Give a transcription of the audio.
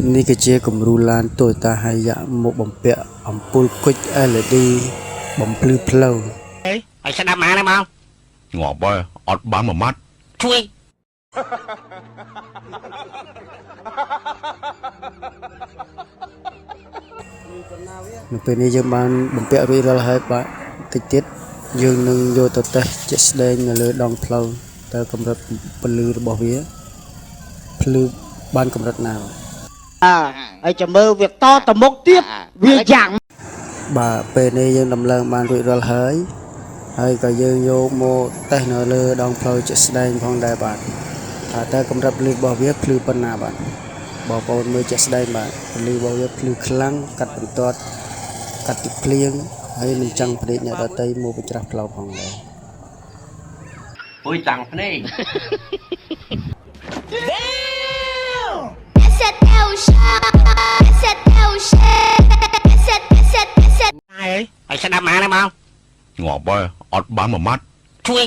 នេះគឺជាគំរូឡាន Toyota Hilux មកបំពាក់អំពូលគុជ LED បំភ្លឺផ្លូវហើយស្ដាប់មកណាមកងាប់ហើយអត់បានមួយម៉ាត់ជួយនៅពេលនេះយើងបានបំពាក់រួចរាល់ហើយបាទតិចទៀតយើងនឹងយកទៅតេស្តជាក់ស្ដែងនៅលើដងផ្លូវតើកម្រិតពន្លឺរបស់វាភ្លឺបានកម្រិតណាហើយចាំមើលវាតទៅមុខទៀតវាយ៉ាងបាទពេលនេះយើងដំឡើងបានរួចរាល់ហើយក៏យើងយកមកតេស្តនៅលើដងផ្លូវជាក់ស្ដែងផងដែរបាទថាតើកម្រិតពន្លឺរបស់វាភ្លឺប៉ុណ្ណាបាទបងប្អូនមើលជាក់ស្ដែងបាទពន្លឺរបស់វាភ្លឺខ្លាំងកាត់បន្ទាត់កាត់ទឹកភ្លៀងហើយមិនចង់ភ្នែកអ្នកដទៃមកបច្រាស់ផ្លូវផងដែរអុយចាំងភ្នែកហើយស្ដាប់មកណាមកងាប់ហើយអត់បានមួយម៉ាត់ជួយ